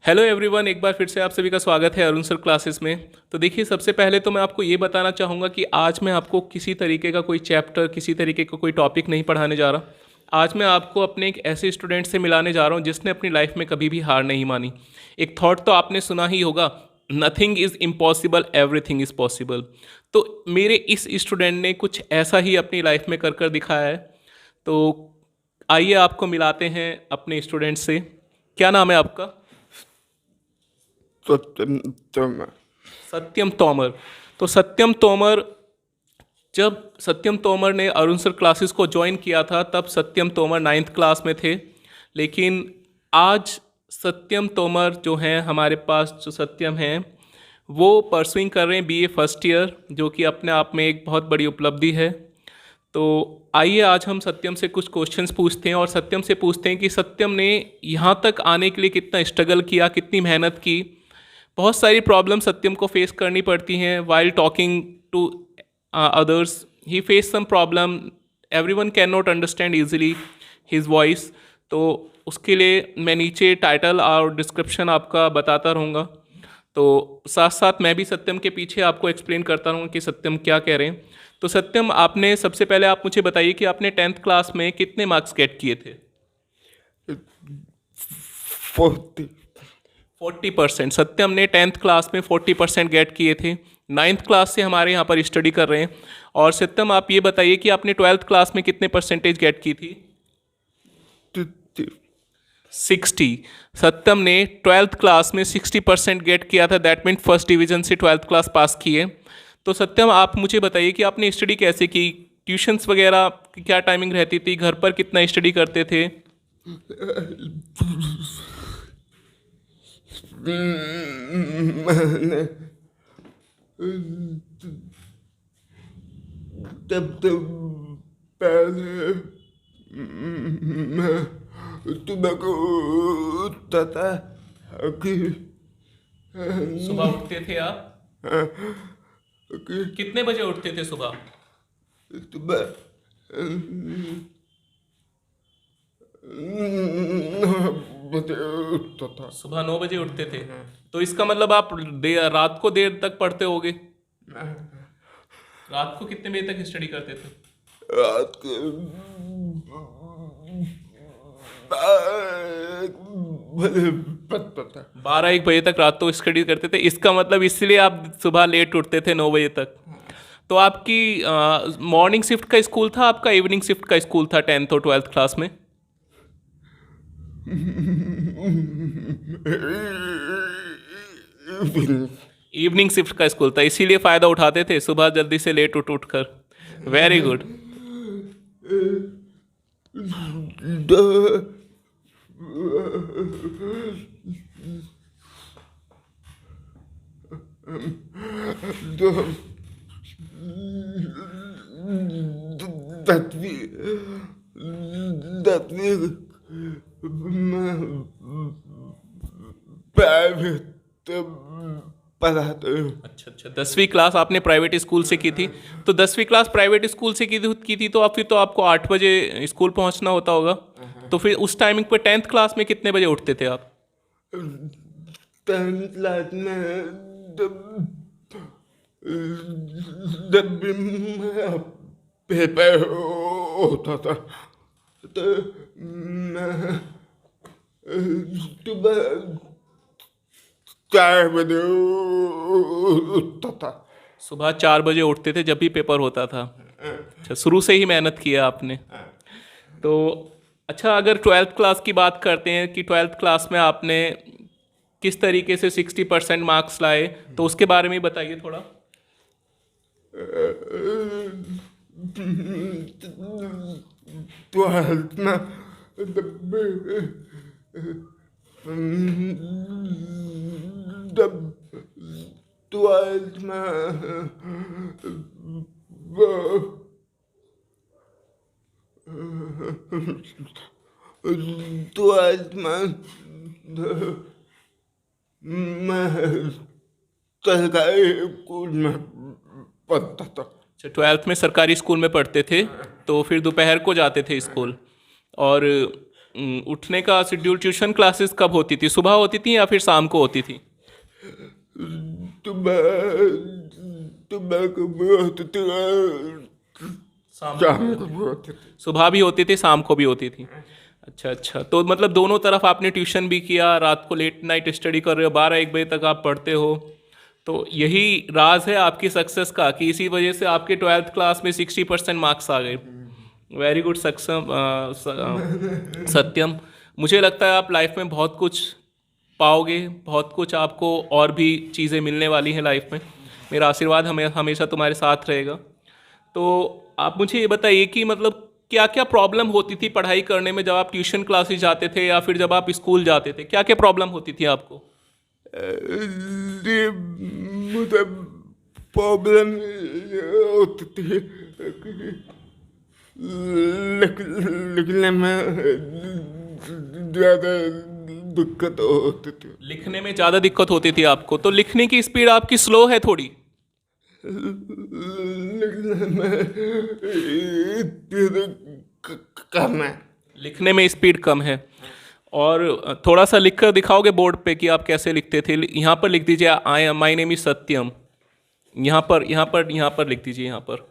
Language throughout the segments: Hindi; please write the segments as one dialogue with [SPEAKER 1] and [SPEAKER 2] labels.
[SPEAKER 1] हेलो एवरीवन, एक बार फिर से आप सभी का स्वागत है अरुण सर क्लासेस में। तो देखिए, सबसे पहले तो मैं आपको ये बताना चाहूँगा कि आज मैं आपको किसी तरीके का कोई चैप्टर, किसी तरीके का कोई टॉपिक नहीं पढ़ाने जा रहा। आज मैं आपको अपने एक ऐसे स्टूडेंट से मिलाने जा रहा हूँ जिसने अपनी लाइफ में कभी भी हार नहीं मानी। एक थॉट तो आपने सुना ही होगा, nothing is impossible, everything is possible. तो मेरे इस स्टूडेंट ने कुछ ऐसा ही अपनी लाइफ में कर कर दिखाया है। तो आइए आपको मिलाते हैं अपने स्टूडेंट से। क्या नाम है आपका?
[SPEAKER 2] सत्यम तम
[SPEAKER 1] सत्यम तोमर। तो सत्यम तोमर, जब सत्यम तोमर ने अरुण सर क्लासेस को ज्वाइन किया था तब सत्यम तोमर 9th क्लास में थे। लेकिन आज सत्यम तोमर जो हैं, हमारे पास जो सत्यम हैं, वो परसुइंग कर रहे हैं बीए फर्स्ट ईयर, जो कि अपने आप में एक बहुत बड़ी उपलब्धि है। तो आइए आज हम सत्यम से कुछ क्वेश्चंस पूछते हैं और सत्यम से पूछते हैं कि सत्यम ने यहाँ तक आने के लिए कितना स्ट्रगल किया, कितनी मेहनत की। बहुत सारी प्रॉब्लम सत्यम को फेस करनी पड़ती हैं while talking to others. He face some problem, everyone can not understand easily his voice. तो उसके लिए मैं नीचे टाइटल और डिस्क्रिप्शन आपका बताता रहूँगा। तो साथ साथ मैं भी सत्यम के पीछे आपको एक्सप्लेन करता रहूँगा कि सत्यम क्या कह रहे हैं। तो सत्यम, आपने सबसे पहले आप मुझे बताइए कि आपने 10th क्लास में कितने मार्क्स गेट किए थे?
[SPEAKER 2] 40
[SPEAKER 1] 40%। सत्यम ने 10th क्लास में 40% गेट किए थे। 9th क्लास से हमारे यहाँ पर स्टडी कर रहे हैं। और सत्यम, आप ये बताइए कि आपने 12th क्लास में कितने परसेंटेज गेट की थी? 60। सत्यम ने 12th क्लास में 60% गेट किया था, दैट मीन फर्स्ट डिवीजन से 12th क्लास पास किए। तो सत्यम, आप मुझे बताइए कि आपने स्टडी कैसे की? ट्यूशन्स वगैरह की क्या टाइमिंग रहती थी? घर पर कितना स्टडी करते थे?
[SPEAKER 2] मैंने तब पहले मैं तुम्हें को उठता था कि
[SPEAKER 1] सुबह उठते थे आप?
[SPEAKER 2] कि
[SPEAKER 1] कितने बजे उठते थे सुबह?
[SPEAKER 2] तुम्हें 9 बजे उठता था।
[SPEAKER 1] सुबह 9 बजे उठते थे। तो इसका मतलब आप रात को देर तक पढ़ते होगे। रात को कितने बजे तक स्टडी करते थे?
[SPEAKER 2] रात को 12 बजे पढ़ता था।
[SPEAKER 1] 12-1 बजे तक रात को स्टडी करते थे। इसका मतलब इसलिए आप सुबह लेट उठते थे 9 बजे तक। तो आपकी मॉर्निंग शिफ्ट का स्कूल था, आपका इवनिंग शिफ्ट का स्कूल था 10th और 12th क्लास में? इवनिंग शिफ्ट का स्कूल था, इसीलिए फ़ायदा उठाते थे सुबह जल्दी से लेट उठ उठ कर। Very good.
[SPEAKER 2] दसवीं दसवीं प्राइवेट पढ़ाते।
[SPEAKER 1] अच्छा अच्छा, 10वीं क्लास आपने प्राइवेट स्कूल से की थी। तो 10वीं क्लास प्राइवेट स्कूल से की थी तो आप फिर तो आपको 8 बजे स्कूल पहुंचना होता होगा। तो फिर उस टाइमिंग पर 10th क्लास में कितने बजे उठते थे आप?
[SPEAKER 2] 10th क्लास में जब जब भी मेरा पेपर होता था तो मैं सुबह 4 बजे उठता था।
[SPEAKER 1] सुबह 4 बजे उठते थे जब भी पेपर होता था। अच्छा, शुरू से ही मेहनत किया आपने। तो अच्छा, अगर 12th क्लास की बात करते हैं कि 12th क्लास में आपने किस तरीके से 60% मार्क्स लाए, तो उसके बारे में बताइए थोड़ा।
[SPEAKER 2] 12th में जब 12th में वो 12th में मैं सरकारी स्कूल में पढ़ता था।
[SPEAKER 1] अच्छा, 12th में सरकारी स्कूल में पढ़ते थे, तो फिर दोपहर को जाते थे स्कूल। और उठने का शेड्यूल, ट्यूशन क्लासेस कब होती थी? सुबह होती थी या फिर शाम को होती थी?
[SPEAKER 2] सुबह सुबह को बहुत शाम को बहुत
[SPEAKER 1] सुबह भी होती थी, शाम को भी होती थी। अच्छा अच्छा, तो मतलब दोनों तरफ आपने ट्यूशन भी किया, रात को लेट नाइट स्टडी कर रहे हो, 12-1 बजे तक आप पढ़ते हो। तो यही राज है आपकी सक्सेस का कि इसी वजह से आपके 12th क्लास में 60% मार्क्स आ गए। वेरी गुड सत्यम। मुझे लगता है आप लाइफ में बहुत कुछ पाओगे, बहुत कुछ आपको और भी चीज़ें मिलने वाली हैं लाइफ में। मेरा आशीर्वाद हमें हमेशा तुम्हारे साथ रहेगा। तो आप मुझे ये बताइए कि मतलब क्या क्या प्रॉब्लम होती थी पढ़ाई करने में जब आप ट्यूशन क्लासेस जाते थे या फिर जब आप स्कूल जाते थे? क्या क्या प्रॉब्लम होती थी आपको?
[SPEAKER 2] मुझे प्रॉब्लम होती थी लिखने में ज़्यादा दिक्कत होती थी।
[SPEAKER 1] लिखने में ज़्यादा दिक्कत होती थी आपको, तो लिखने की स्पीड आपकी स्लो है थोड़ी?
[SPEAKER 2] लिखने में कम है।
[SPEAKER 1] लिखने में स्पीड कम है। और थोड़ा सा लिख कर दिखाओगे बोर्ड पे कि आप कैसे लिखते थे? यहाँ पर लिख दीजिए, आई माई नेम इज सत्यम। यहाँ पर लिख दीजिए, यहाँ पर।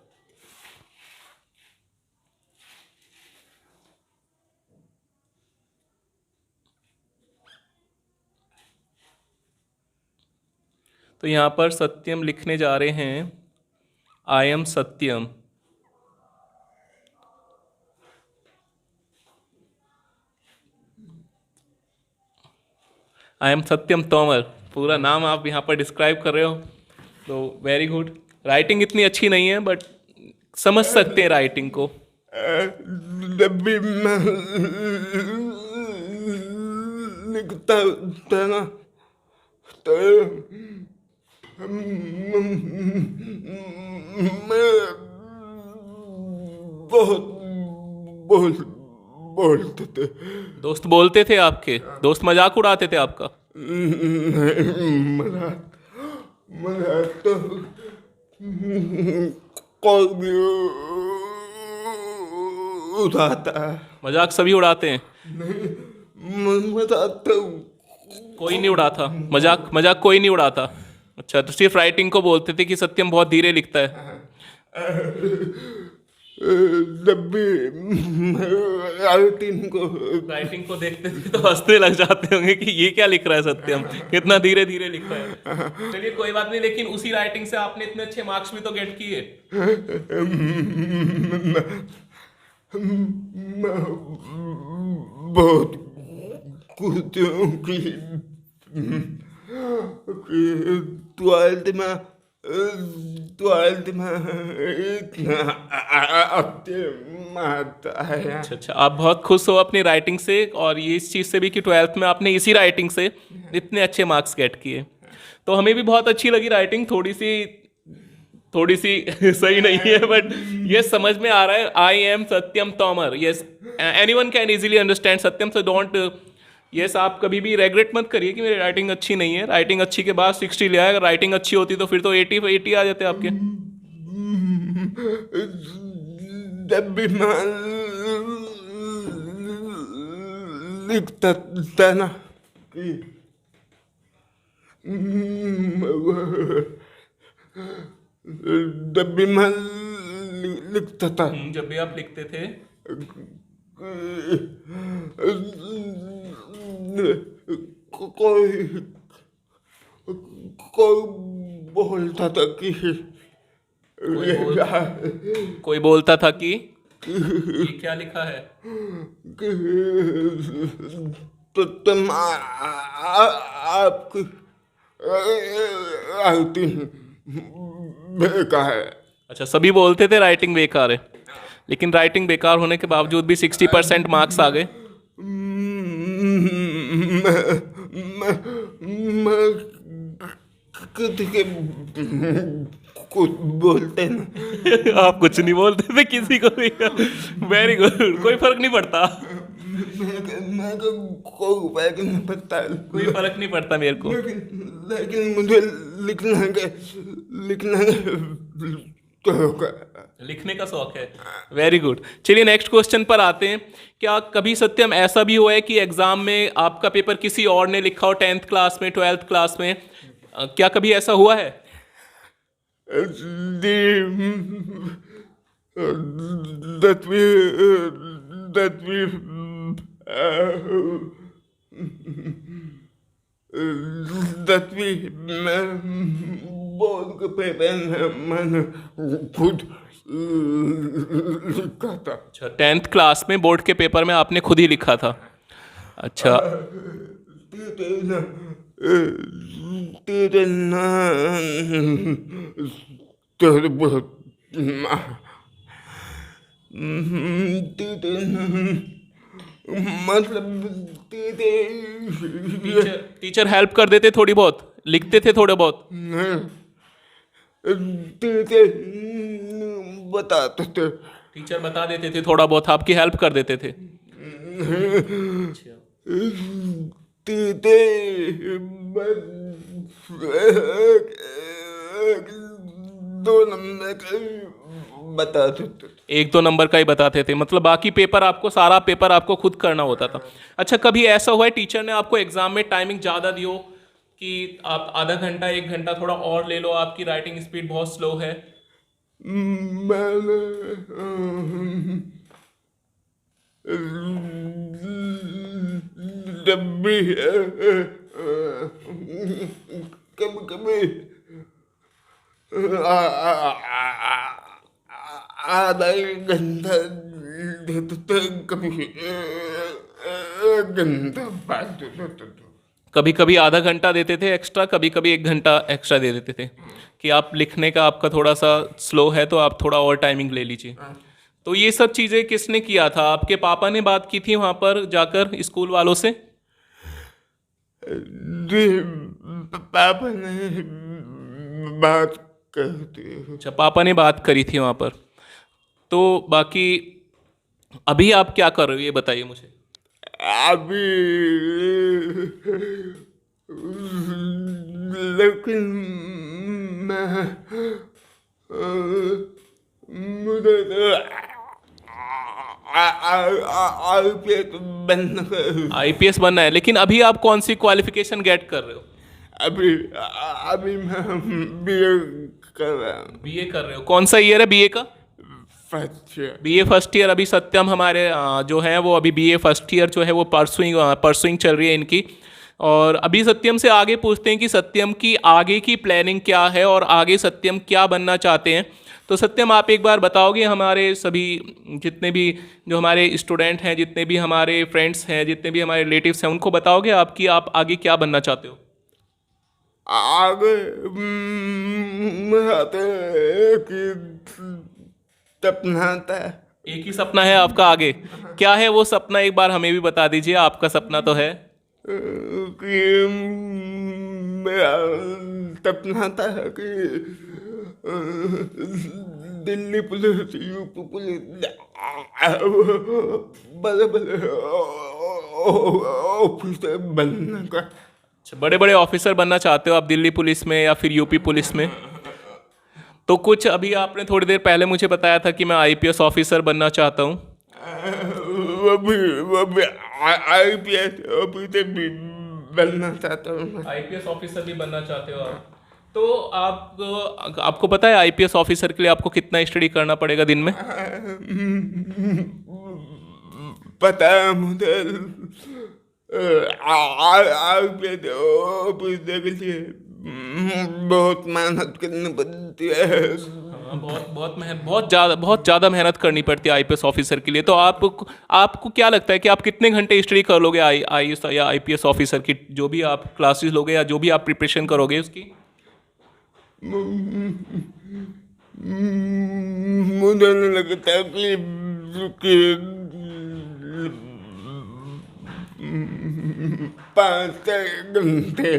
[SPEAKER 1] तो यहाँ पर सत्यम लिखने जा रहे हैं, I am Satyam. I am Satyam Tomar, पूरा नाम आप यहाँ पर डिस्क्राइब कर रहे हो, तो वेरी गुड। राइटिंग इतनी अच्छी नहीं है बट समझ सकते हैं राइटिंग को।
[SPEAKER 2] जब भी मैं लिखता था ना तो मैं बहुत बोलते थे।
[SPEAKER 1] दोस्त बोलते थे आपके? दोस्त मजाक उड़ाते थे आपका?
[SPEAKER 2] मजाक तो कोई भी उड़ाता है।
[SPEAKER 1] मजाक सभी उड़ाते हैं?
[SPEAKER 2] मजाक तो
[SPEAKER 1] कोई नहीं उड़ाता मजाक कोई नहीं उड़ाता। अच्छा, तो सिर्फ राइटिंग को बोलते थे कि सत्यम बहुत धीरे लिखता है।
[SPEAKER 2] जब भी राइटिंग
[SPEAKER 1] को देखते थे तो हंसने लग जाते होंगे कि ये क्या लिख रहा है सत्यम, कितना धीरे धीरे लिख रहा है। चलिए कोई बात नहीं, लेकिन उसी राइटिंग से आपने इतने अच्छे मार्क्स भी तो गेट किए।
[SPEAKER 2] बहुत कुछ ट्वेल्थ में इतना अच्छे मारता है।
[SPEAKER 1] अच्छा, आप बहुत खुश हो अपनी राइटिंग से, और ये इस चीज़ से भी कि 12th में आपने इसी राइटिंग से इतने अच्छे मार्क्स गेट किए। तो हमें भी बहुत अच्छी लगी राइटिंग, थोड़ी सी सही नहीं है बट ये समझ में आ रहा है। आई am Satyam Tomar, yes anyone can easily understand Satyam, so don't yes आप कभी भी रेग्रेट मत करिए कि मेरी राइटिंग अच्छी नहीं है। राइटिंग अच्छी के बाद 60 ले आए, अगर राइटिंग अच्छी होती तो फिर तो 80 आ जाते आपके।
[SPEAKER 2] जब भी मैं लिखता था ना कि जब भी मैं लिखता था,
[SPEAKER 1] जब भी आप लिखते थे
[SPEAKER 2] कोई बोलता था कि
[SPEAKER 1] कोई बोलता था कि ये क्या लिखा है,
[SPEAKER 2] तो तुम आपकी राइटिंग बेकार है।
[SPEAKER 1] अच्छा, सभी बोलते थे राइटिंग बेकार है, लेकिन राइटिंग बेकार होने के बावजूद भी 60% मार्क्स आ गए।
[SPEAKER 2] मैं किसी के कुछ बोलते ना।
[SPEAKER 1] आप कुछ नहीं बोलते थे किसी को भी? वेरी गुड, कोई फर्क नहीं पड़ता।
[SPEAKER 2] मैं कोई फर्क नहीं पड़ता,
[SPEAKER 1] कोई फर्क नहीं पड़ता मेरे को,
[SPEAKER 2] लेकिन मुझे लिखना
[SPEAKER 1] लिखने का शौक है, वेरी गुड। चलिए नेक्स्ट क्वेश्चन पर आते हैं। क्या कभी सत्यम ऐसा भी हुआ है कि एग्जाम में आपका पेपर किसी और ने लिखा हो, 10th क्लास में, 12th क्लास में? क्या कभी ऐसा हुआ है?
[SPEAKER 2] that we that we board के पेपर में मैंने खुद लिखा था।
[SPEAKER 1] अच्छा, 10th क्लास में बोर्ड के पेपर में आपने खुद ही लिखा था। अच्छा,
[SPEAKER 2] तेरे बहुत मतलब
[SPEAKER 1] टीचर हेल्प कर देते थोड़ी बहुत, लिखते थे थोड़े बहुत?
[SPEAKER 2] बताते थे।
[SPEAKER 1] टीचर बता देते थे थोड़ा बहुत, आपकी हेल्प कर देते थे?
[SPEAKER 2] दो नंबर का बताते थे।
[SPEAKER 1] 1-2 नंबर का ही बताते थे, मतलब बाकी पेपर आपको, सारा पेपर आपको खुद करना होता था। अच्छा, कभी ऐसा हुआ है टीचर ने आपको एग्जाम में टाइमिंग ज़्यादा दी हो कि आप आधा घंटा 1 घंटा थोड़ा और ले लो, आपकी राइटिंग स्पीड बहुत स्लो है?
[SPEAKER 2] मैंने जब भी कभी कभी आधा एक घंटा देते थे, कभी 1 घंटा बाद देते थे।
[SPEAKER 1] कभी कभी आधा घंटा देते थे एक्स्ट्रा, कभी कभी 1 घंटा एक्स्ट्रा दे देते थे कि आप लिखने का आपका थोड़ा सा स्लो है तो आप थोड़ा और टाइमिंग ले लीजिए। तो ये सब चीज़ें किसने किया था? आपके पापा ने बात की थी वहाँ पर जाकर स्कूल वालों से?
[SPEAKER 2] जी, पापा ने बात करती।
[SPEAKER 1] अच्छा, पापा ने बात करी थी वहाँ पर। तो बाकी अभी आप क्या कर रहे हो ये बताइए मुझे।
[SPEAKER 2] अभी लेकिन मैं मुझे
[SPEAKER 1] आईपीएस बनना है, लेकिन अभी आप कौन सी क्वालिफिकेशन गेट कर रहे हो?
[SPEAKER 2] अभी अभी मैं बीए कर रहा हूँ।
[SPEAKER 1] बीए कर रहे हो? कौन सा ईयर है बीए का?
[SPEAKER 2] First year.
[SPEAKER 1] BA first year. अभी सत्यम हमारे जो है वो अभी बीए फर्स्ट ईयर जो है वो परसुइंग चल रही है इनकी। और अभी सत्यम से आगे पूछते हैं कि सत्यम की आगे की प्लानिंग क्या है और आगे सत्यम क्या बनना चाहते हैं। तो सत्यम, आप एक बार बताओगे हमारे सभी जितने भी जो हमारे स्टूडेंट हैं, जितने भी हमारे फ्रेंड्स हैं, जितने भी हमारे रिलेटिव्स हैं, उनको बताओगे आपकी आप आगे क्या बनना चाहते हो?
[SPEAKER 2] आगे आते कि सपना आता है।
[SPEAKER 1] एक ही सपना है आपका आगे? क्या है वो सपना, एक बार हमें भी बता दीजिए। आपका सपना तो है
[SPEAKER 2] कि मेरा सपना था कि दिल्ली पुलिस, यूपी पुलिस, बड़े बड़े ऑफिसर बनने का।
[SPEAKER 1] अच्छा, बड़े बड़े ऑफिसर बनना चाहते हो आप दिल्ली पुलिस में या फिर यूपी पुलिस में? तो कुछ अभी आपने थोड़ी देर पहले मुझे बताया था कि मैं आईपीएस ऑफिसर बनना चाहता हूँ।
[SPEAKER 2] वो भी आईपीएस ऑफिसर भी बनना चाहता हूँ।
[SPEAKER 1] आईपीएस ऑफिसर भी बनना चाहते हो आप? तो आपको पता है आईपीएस ऑफिसर के लिए आपको कितना स्टडी करना पड़ेगा दिन में?
[SPEAKER 2] पता है मुझे। आईपीएस ऑफिसर के लिए बहुत मेहनत करनी पड़ती है।
[SPEAKER 1] बहुत ज़्यादा मेहनत करनी पड़ती है आईपीएस ऑफिसर के लिए। तो आपको क्या लगता है कि आप कितने घंटे स्टडी कर लोगे आईएएस या आईपीएस ऑफिसर की, जो भी आप क्लासेस लोगे या जो भी आप प्रिपरेशन करोगे उसकी?
[SPEAKER 2] मुझे नहीं लगता कि 5 घंटे।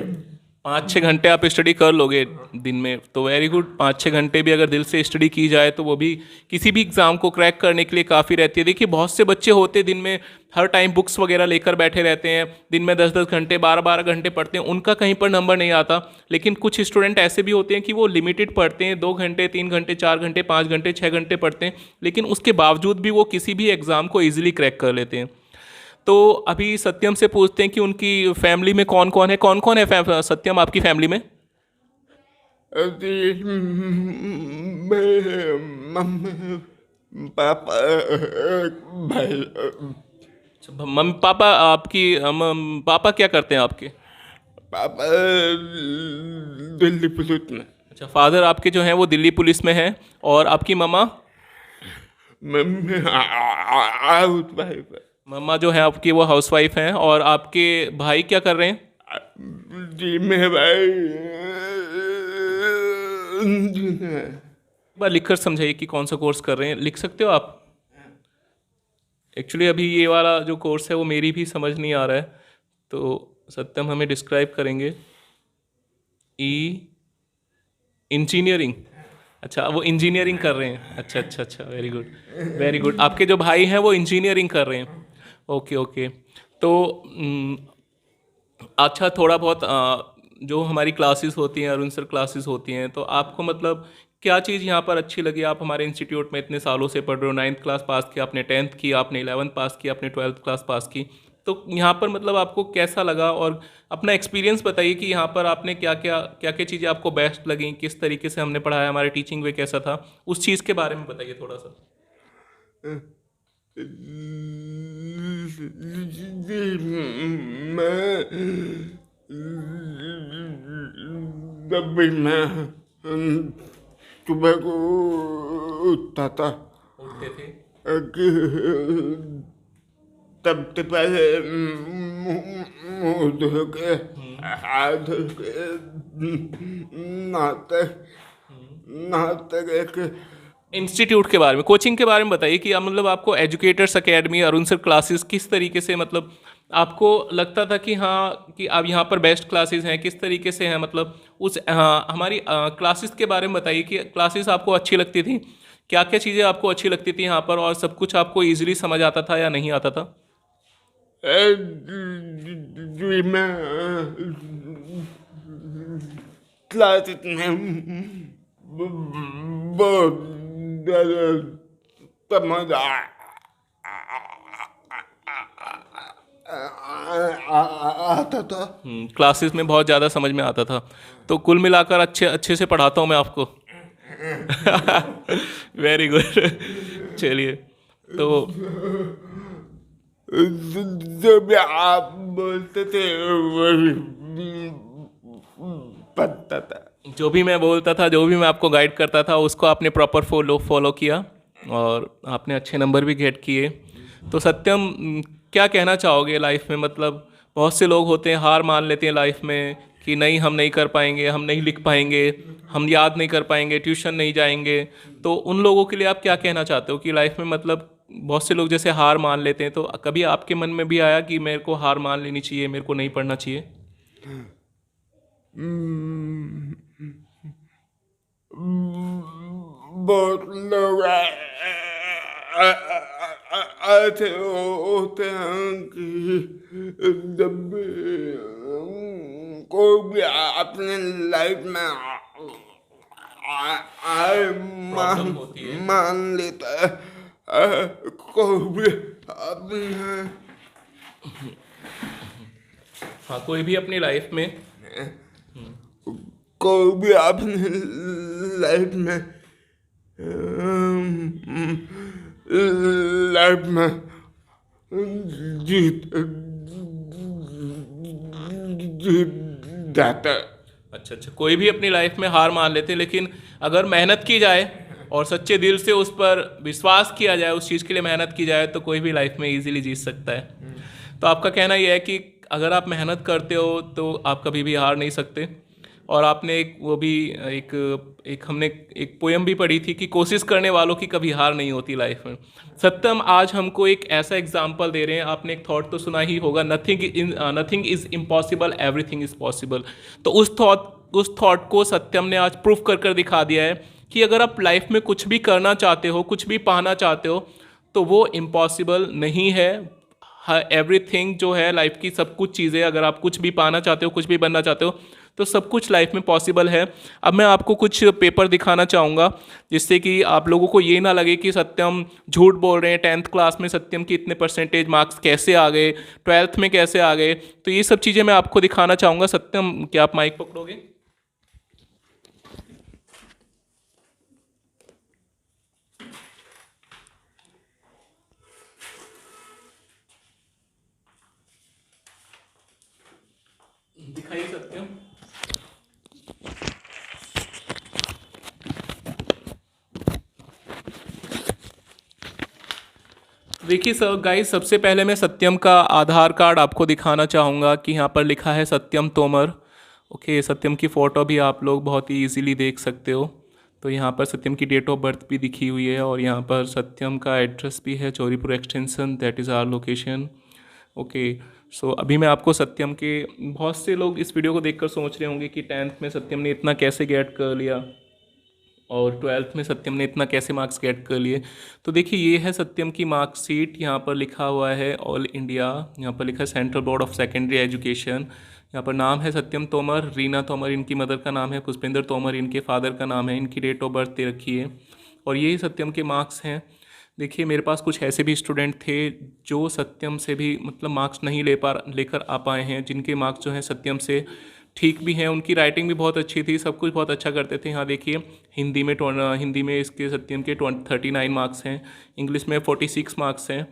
[SPEAKER 1] 5-6 घंटे आप स्टडी कर लोगे दिन में, तो वेरी गुड। 5-6 घंटे भी अगर दिल से स्टडी की जाए तो वो भी किसी भी एग्ज़ाम को क्रैक करने के लिए काफ़ी रहती है। देखिए बहुत से बच्चे होते हैं दिन में हर टाइम बुक्स वगैरह लेकर बैठे रहते हैं, दिन में 10-10 घंटे 12-12 घंटे पढ़ते हैं, उनका कहीं पर नंबर नहीं आता। लेकिन कुछ स्टूडेंट ऐसे भी होते हैं कि वो लिमिटेड पढ़ते हैं, 2 घंटे 3 घंटे 4 घंटे 5 घंटे 6 घंटे पढ़ते हैं, लेकिन उसके बावजूद भी वो किसी भी एग्ज़ाम को ईजिली क्रैक कर लेते हैं। तो अभी सत्यम से पूछते हैं कि उनकी फैमिली में कौन कौन है, सत्यम आपकी फैमिली में?
[SPEAKER 2] अभी मेरे मम्मी पापा भाई
[SPEAKER 1] अच्छा, मम्मी पापा आपकी पापा क्या करते हैं आपके?
[SPEAKER 2] पापा दिल्ली पुलिस में।
[SPEAKER 1] अच्छा, फादर आपके जो हैं वो दिल्ली पुलिस में हैं, और आपकी मम्मा?
[SPEAKER 2] मम्मी हाउस वाइफ है।
[SPEAKER 1] मम्मा जो है आपकी वो हाउसवाइफ हैं, और आपके भाई क्या कर रहे हैं?
[SPEAKER 2] जी मेरे भाई इंजीनियर।
[SPEAKER 1] एक बार लिख कर समझाइए कि कौन सा कोर्स कर रहे हैं, लिख सकते हो आप? एक्चुअली अभी ये वाला जो कोर्स है वो मेरी भी समझ नहीं आ रहा है, तो सत्यम हमें डिस्क्राइब करेंगे। इंजीनियरिंग, अच्छा वो इंजीनियरिंग कर रहे हैं। अच्छा अच्छा अच्छा, वेरी गुड वेरी गुड। आपके जो भाई हैं वो इंजीनियरिंग कर रहे हैं। Okay okay. तो अच्छा, थोड़ा बहुत जो हमारी क्लासेस होती हैं, अरुण सर क्लासेस होती हैं, तो आपको मतलब क्या चीज़ यहाँ पर अच्छी लगी? आप हमारे इंस्टीट्यूट में इतने सालों से पढ़ रहे हो, 9th क्लास पास किया आपने, 10th की आपने, 11th पास किया आपने, 12th क्लास पास की, तो यहाँ पर मतलब आपको कैसा लगा? और अपना एक्सपीरियंस बताइए कि यहाँ पर आपने क्या क्या चीज़ें आपको बेस्ट लगी, किस तरीके से हमने पढ़ाया, हमारे टीचिंग वे कैसा था, उस चीज़ के बारे में बताइए थोड़ा सा।
[SPEAKER 2] मैं जब भी मैं सुबह को उठता था
[SPEAKER 1] उठते थे?
[SPEAKER 2] कि तब से पहले मुँह धो के हाथ धो के नहाते नहाते के
[SPEAKER 1] इंस्टीट्यूट के बारे में, कोचिंग के बारे में बताइए कि मतलब आपको educators academy, Arun sir classes किस तरीके से, मतलब आपको लगता था कि हाँ कि अब यहाँ पर बेस्ट क्लासेस हैं, किस तरीके से हैं, मतलब उस हाँ हमारी क्लासेस के बारे में बताइए कि क्लासेस आपको अच्छी लगती थी, क्या क्या चीज़ें आपको अच्छी लगती थी यहाँ पर, और सब कुछ आपको ईजिली समझ आता था या नहीं आता था?
[SPEAKER 2] जी मैं क्लासेस में बहुत ज़्यादा समझ आता था।
[SPEAKER 1] क्लासेस में बहुत ज़्यादा समझ में आता था, तो कुल मिलाकर अच्छे से पढ़ाता हूँ मैं आपको। Very good. चलिए, तो
[SPEAKER 2] जो भी आप बोलते थे वही पता था।
[SPEAKER 1] जो भी मैं बोलता था, जो भी मैं आपको गाइड करता था, उसको आपने प्रॉपर फॉलो किया, और आपने अच्छे नंबर भी गेट किए। तो सत्यम, क्या कहना चाहोगे लाइफ में? मतलब बहुत से लोग होते हैं हार मान लेते हैं लाइफ में कि नहीं हम नहीं कर पाएंगे, हम नहीं लिख पाएंगे, हम याद नहीं कर पाएंगे, ट्यूशन नहीं जाएंगे, तो उन लोगों के लिए आप क्या कहना चाहते हो कि लाइफ में मतलब बहुत से लोग जैसे हार मान लेते हैं, तो कभी आपके मन में भी आया कि मेरे को हार मान लेनी चाहिए, मेरे को नहीं पढ़ना चाहिए?
[SPEAKER 2] बहुत लोग ऐसे होते हैं कि जब भी कोई भी अपने लाइफ में
[SPEAKER 1] प्रॉब्लम होती है।
[SPEAKER 2] मान लेता है, कोई भी अपने
[SPEAKER 1] हाँ, कोई भी अपनी लाइफ में
[SPEAKER 2] कोई भी अपने लाइफ में जीत जाता है।
[SPEAKER 1] अच्छा अच्छा, कोई भी अपनी लाइफ में हार मान लेते हैं, लेकिन अगर मेहनत की जाए और सच्चे दिल से उस पर विश्वास किया जाए, उस चीज़ के लिए मेहनत की जाए, तो कोई भी लाइफ में इजीली जीत सकता है। तो आपका कहना यह है कि अगर आप मेहनत करते हो तो आप कभी भी हार नहीं सकते, और आपने एक वो भी एक एक हमने एक पोयम भी पढ़ी थी कि कोशिश करने वालों की कभी हार नहीं होती लाइफ में। सत्यम आज हमको एक ऐसा एग्जाम्पल दे रहे हैं। आपने एक थॉट तो सुना ही होगा, nothing is impossible, everything is possible. तो उस थॉट को सत्यम ने आज प्रूफ कर दिखा दिया है कि अगर आप लाइफ में कुछ भी करना चाहते हो, कुछ भी पाना चाहते हो, तो वो इम्पॉसिबल नहीं है। एवरीथिंग जो है लाइफ की सब कुछ चीज़ें, अगर आप कुछ भी पाना चाहते हो, कुछ भी बनना चाहते हो, तो सब कुछ लाइफ में पॉसिबल है। अब मैं आपको कुछ पेपर दिखाना चाहूँगा जिससे कि आप लोगों को ये ना लगे कि सत्यम झूठ बोल रहे हैं। 10th क्लास में सत्यम की इतने परसेंटेज मार्क्स कैसे आ गए, 12th में कैसे आ गए, तो ये सब चीज़ें मैं आपको दिखाना चाहूँगा। सत्यम, क्या आप माइक पकड़ोगे? दिखाइए सत्यम। देखिए सर गाइस, सबसे पहले मैं सत्यम का आधार कार्ड आपको दिखाना चाहूँगा कि यहाँ पर लिखा है सत्यम तोमर। ओके, सत्यम की फ़ोटो भी आप लोग बहुत ही इजीली देख सकते हो। तो यहाँ पर सत्यम की डेट ऑफ बर्थ भी दिखी हुई है और यहाँ पर सत्यम का एड्रेस भी है, Chauripur extension, that is our location. Okay, so अभी मैं आपको सत्यम के, बहुत से लोग इस वीडियो को देखकर सोच रहे होंगे कि 10th में सत्यम ने इतना कैसे गेट कर लिया और 12th में सत्यम ने इतना कैसे मार्क्स गेट कर लिए। तो देखिए, ये है सत्यम की मार्कशीट। यहाँ पर लिखा हुआ है ऑल इंडिया, यहाँ पर लिखा है central board of secondary education. यहाँ पर नाम है सत्यम तोमर, रीना तोमर इनकी मदर का नाम है, पुष्पेंद्र तोमर इनके फादर का नाम है, इनकी डेट ऑफ बर्थ दे रखी है और यही सत्यम के मार्क्स हैं। देखिए, मेरे पास कुछ ऐसे भी स्टूडेंट थे जो सत्यम से भी मतलब मार्क्स नहीं लेकर आ पाए हैं, जिनके मार्क्स जो हैं सत्यम से ठीक भी हैं। उनकी राइटिंग भी बहुत अच्छी थी, सब कुछ बहुत अच्छा करते थे। यहाँ देखिए, हिंदी में इसके सत्यम के 39 मार्क्स हैं, इंग्लिश में 46 मार्क्स हैं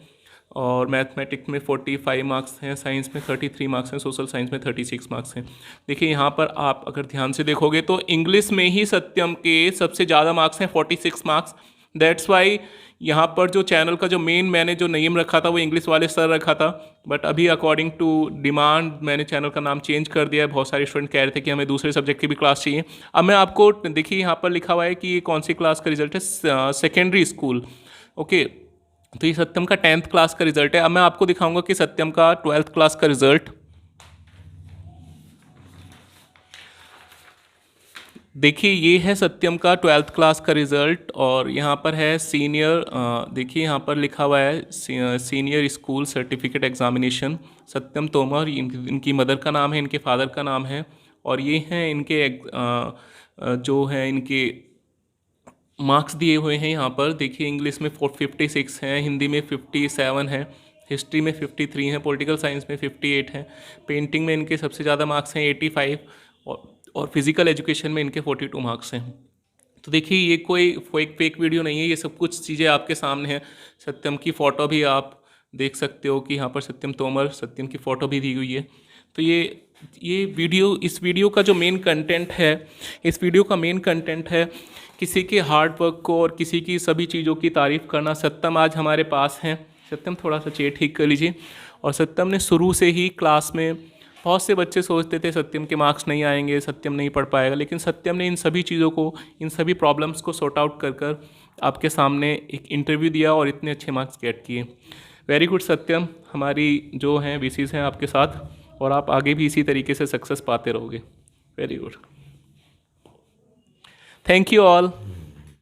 [SPEAKER 1] और मैथमेटिक्स में 45 मार्क्स हैं, साइंस में 33 मार्क्स हैं, सोशल साइंस में 36 मार्क्स हैं। देखिए, यहाँ पर आप अगर ध्यान से देखोगे तो इंग्लिश में ही सत्यम के सबसे ज़्यादा मार्क्स हैं, 46 मार्क्स। दैट्स वाई यहाँ पर जो चैनल का जो मैंने जो नेम रखा था वो इंग्लिश वाले सर रखा था, बट अभी अकॉर्डिंग टू डिमांड मैंने चैनल का नाम चेंज कर दिया है। बहुत सारे स्टूडेंट कह रहे थे कि हमें दूसरे सब्जेक्ट की भी क्लास चाहिए। अब मैं आपको, देखिए यहाँ पर लिखा हुआ है कि ये कौन सी क्लास का रिजल्ट है, सेकेंडरी स्कूल। ओके, तो ये सत्यम का 10th क्लास का रिजल्ट है। अब मैं आपको दिखाऊंगा कि सत्यम का 12th क्लास का रिजल्ट। देखिए, ये है सत्यम का 12th क्लास का रिज़ल्ट और यहाँ पर है सीनियर, देखिए यहाँ पर लिखा हुआ है सीनियर स्कूल सर्टिफिकेट एग्जामिनेशन, सत्यम तोमर इनकी मदर का नाम है, इनके फादर का नाम है और ये हैं इनके जो हैं इनके मार्क्स दिए हुए हैं। यहाँ पर देखिए, इंग्लिश में 56 हैं, हिंदी में 57 है, हिस्ट्री में 53 है, पॉलिटिकल साइंस में 58 है, पेंटिंग में इनके सबसे ज़्यादा मार्क्स हैं 85 और फिजिकल एजुकेशन में इनके 42 मार्क्स हैं। तो देखिए, ये कोई फेक वीडियो नहीं है, ये सब कुछ चीज़ें आपके सामने हैं। सत्यम की फ़ोटो भी आप देख सकते हो कि यहाँ पर सत्यम तोमर, सत्यम की फ़ोटो भी दी हुई है। तो ये वीडियो, इस वीडियो का जो मेन कंटेंट है, इस वीडियो का मेन कंटेंट है किसी के हार्ड वर्क को और किसी की सभी चीज़ों की तारीफ़ करना। सत्यम आज हमारे पास हैं। सत्यम, थोड़ा सा चेयर ठीक कर लीजिए। और सत्यम ने शुरू से ही क्लास में, बहुत से बच्चे सोचते थे सत्यम के मार्क्स नहीं आएंगे, सत्यम नहीं पढ़ पाएगा, लेकिन सत्यम ने इन सभी चीज़ों को, इन सभी प्रॉब्लम्स को सॉर्ट आउट कर आपके सामने एक इंटरव्यू दिया और इतने अच्छे मार्क्स गेट किए। वेरी गुड सत्यम, हमारी जो हैं विशेष हैं आपके साथ और आप आगे भी इसी तरीके से सक्सेस पाते रहोगे। Very good, thank you all.